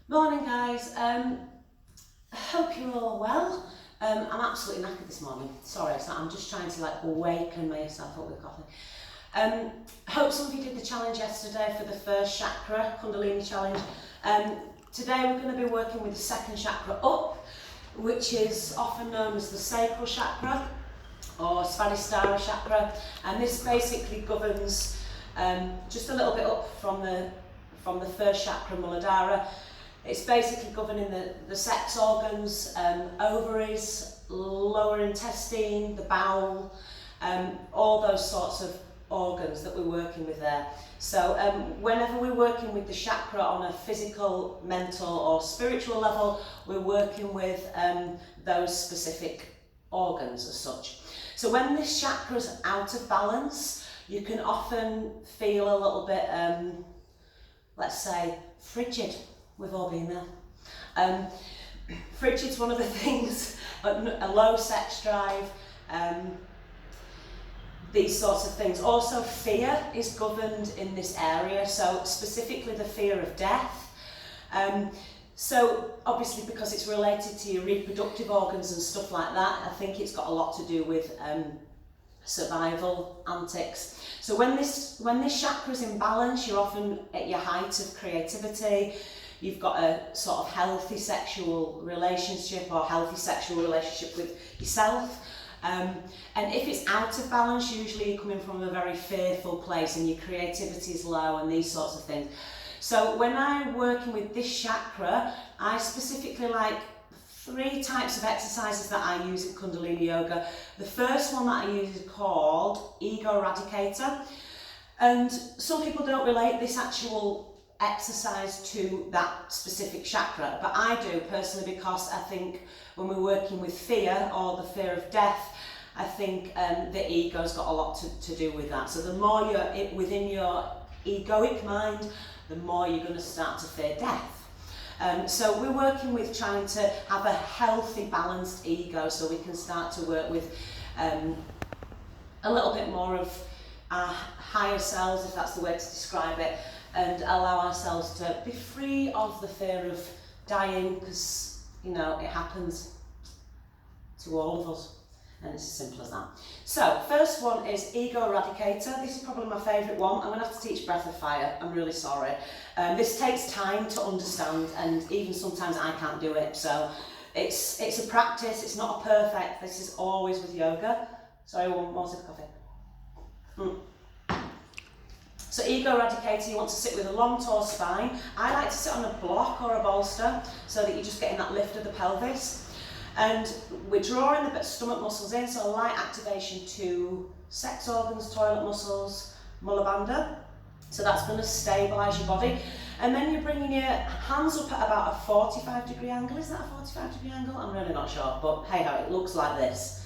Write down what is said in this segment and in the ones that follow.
Morning guys, I hope you're all well. I'm absolutely knackered this morning, sorry, so I'm just trying to awaken myself up with coffee. Hope some of you did the challenge yesterday for the first chakra, Kundalini challenge. Today we're going to be working with the second chakra up, which is often known as the Sacral Chakra or Svadhishthana chakra, and this basically governs just a little bit up from the first chakra, Muladhara. It's basically governing the sex organs, ovaries, lower intestine, the bowel, all those sorts of organs that we're working with there. So whenever we're working with the chakra on a physical, mental or spiritual level, we're working with those specific organs as such. So when this chakra's out of balance, you can often feel a little bit, let's say, frigid. We've all been there. Frigid's one of the things, a low sex drive, these sorts of things. Also fear is governed in this area, so specifically the fear of death. So obviously because it's related to your reproductive organs and stuff like that, I think it's got a lot to do with survival antics. So when this chakra's in balance, you're often at your height of creativity. You've got a sort of healthy sexual relationship with yourself. And if it's out of balance, usually you're coming from a very fearful place and your creativity is low and these sorts of things. So when I'm working with this chakra, I specifically like 3 types of exercises that I use in Kundalini Yoga. The first one that I use is called Ego Eradicator. And some people don't relate this actual exercise to that specific chakra, but I do personally, because I think when we're working with fear or the fear of death, I think the ego's got a lot to do with that. So the more you're within your egoic mind, the more you're going to start to fear death. So we're working with trying to have a healthy, balanced ego, so we can start to work with a little bit more of our higher selves, if that's the way to describe it, and allow ourselves to be free of the fear of dying, because, you know, it happens to all of us, and it's as simple as that. So, first one is Ego Eradicator. This is probably my favourite one. I'm going to have to teach Breath of Fire, I'm really sorry. This takes time to understand, and even sometimes I can't do it, so it's a practice, it's not a perfect, this is always with yoga. Sorry, one more sip of coffee. So Ego Eradicator, you want to sit with a long tall spine. I like to sit on a block or a bolster so that you're just getting that lift of the pelvis. And we're drawing the stomach muscles in, so light activation to sex organs, toilet muscles, mulla bandha. So that's going to stabilise your body. And then you're bringing your hands up at about a 45-degree angle. Is that a 45-degree angle? I'm really not sure, but hey ho, it looks like this.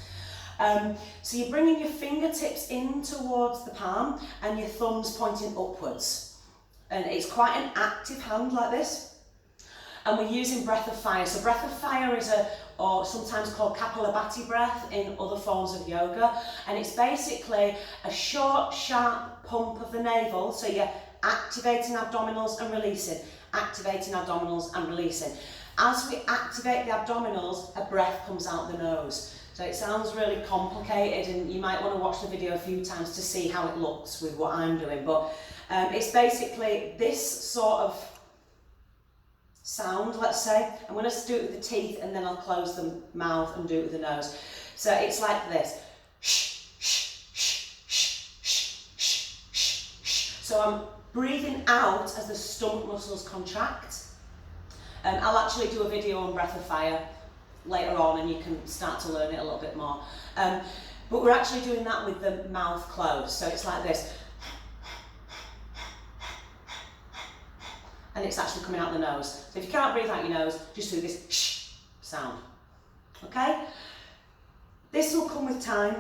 So you're bringing your fingertips in towards the palm and your thumbs pointing upwards. And it's quite an active hand like this. And we're using Breath of Fire. So Breath of Fire is or sometimes called Kapalabhati breath in other forms of yoga. And it's basically a short, sharp pump of the navel. So you're activating abdominals and releasing, activating abdominals and releasing. As we activate the abdominals, a breath comes out the nose. So it sounds really complicated, and you might want to watch the video a few times to see how it looks with what I'm doing, but it's basically this sort of sound, let's say. I'm going to do it with the teeth and then I'll close the mouth and do it with the nose. So it's like this. Shh, shh, shh, shh, shh, shh, shh, shh. So I'm breathing out as the stomach muscles contract. I'll actually do a video on Breath of Fire later on, and you can start to learn it a little bit more. But we're actually doing that with the mouth closed, so it's like this. And it's actually coming out the nose. So if you can't breathe out your nose, just do this shh sound. Okay? This will come with time.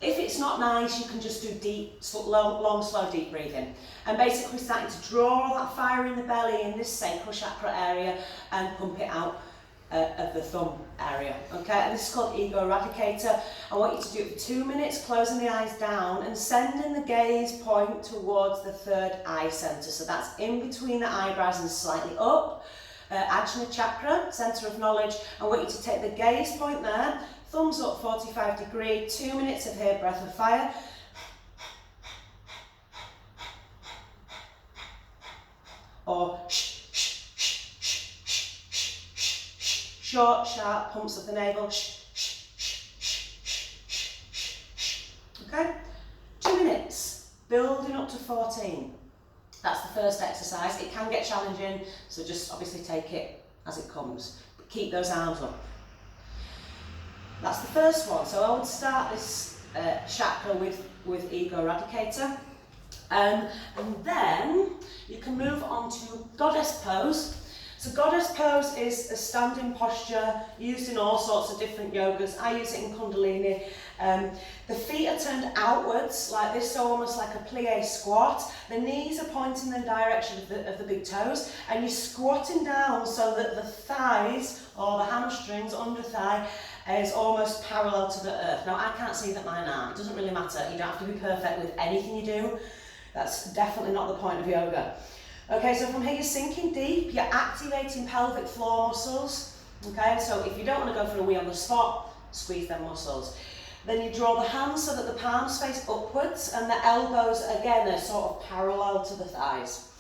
If it's not nice, you can just do deep, long, slow, deep breathing. And basically starting to draw that fire in the belly in this sacral chakra area and pump it out of the thumb area, okay? And this is called Ego Eradicator. I want you to do it for 2 minutes, closing the eyes down and sending the gaze point towards the third eye center. So that's in between the eyebrows and slightly up. Ajna chakra, centre of knowledge. I want you to take the gaze point there, thumbs up 45 degree, 2 minutes of here, breath of fire. Or shh, shh, shh, shh, shh, shh, shh, shh, short, sharp pumps of the navel. Shh, shh, shh, shh, shh, shh, shh, shh. Okay? 2 minutes, building up to 14. That's the first exercise. It can get challenging, so just obviously take it as it comes. But keep those arms up. That's the first one. So I would start this chakra with Ego Eradicator. And then you can move on to Goddess Pose. So Goddess Pose is a standing posture used in all sorts of different yogas. I use it in Kundalini. The feet are turned outwards like this, so almost like a plie squat. The knees are pointing in the direction of the big toes, and you're squatting down so that the thighs or the hamstrings under thigh is almost parallel to the earth. Now I can't see that mine are. It doesn't really matter. You don't have to be perfect with anything you do. That's definitely not the point of yoga. Okay, so from here you're sinking deep, you're activating pelvic floor muscles. Okay, so if you don't want to go for a wee on the spot, squeeze them muscles. Then you draw the hands so that the palms face upwards and the elbows again are sort of parallel to the thighs.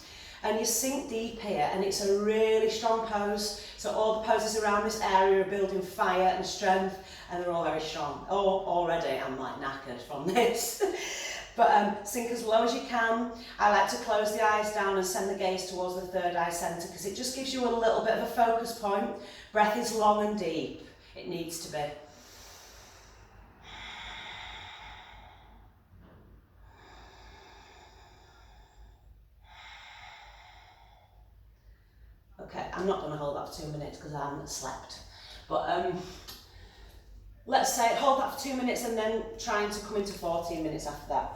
And you sink deep here, and it's a really strong pose. So all the poses around this area are building fire and strength, and they're all very strong. Oh, already I'm like knackered from this. But sink as low as you can. I like to close the eyes down and send the gaze towards the third eye centre because it just gives you a little bit of a focus point. Breath is long and deep. It needs to be. Okay, I'm not going to hold that for 2 minutes because I haven't slept. But let's say hold that for 2 minutes and then trying to come into 14 minutes after that.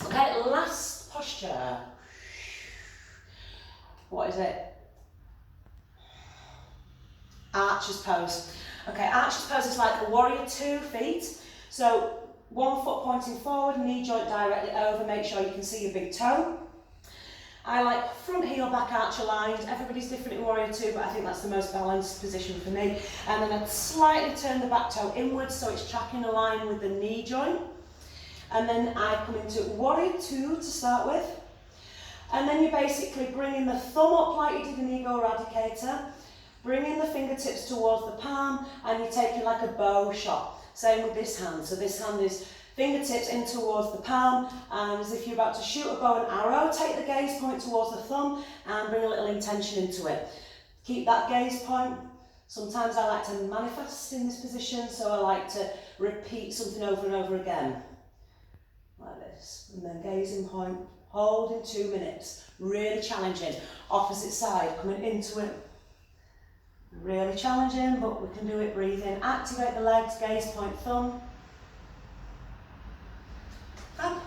Okay, last posture. What is it? Archer's pose. Okay, Archer's pose is like a warrior 2 feet. So 1 foot pointing forward, knee joint directly over, make sure you can see your big toe. I like front heel, back arch aligned. Everybody's different in warrior 2, but I think that's the most balanced position for me. And then I'd slightly turn the back toe inwards so it's tracking a line with the knee joint. And then I come into warrior 2 to start with. And then you're basically bringing the thumb up like you did in Ego Eradicator, bringing the fingertips towards the palm, and you're taking like a bow shot. Same with this hand. So this hand is fingertips in towards the palm, and as if you're about to shoot a bow and arrow, take the gaze point towards the thumb and bring a little intention into it. Keep that gaze point. Sometimes I like to manifest in this position, so I like to repeat something over and over again. Like this. And then gazing point, holding 2 minutes. Really challenging. Opposite side, coming into it. Really challenging, but we can do it breathing. Activate the legs, gaze point, thumb. Up.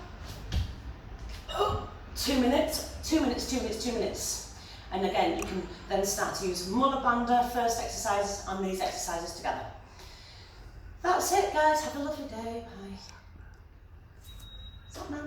Oh, 2 minutes, 2 minutes, 2 minutes, 2 minutes. And again, you can then start to use Mula Bandha, first exercises, and these exercises together. That's it, guys. Have a lovely day. Bye. Stop now.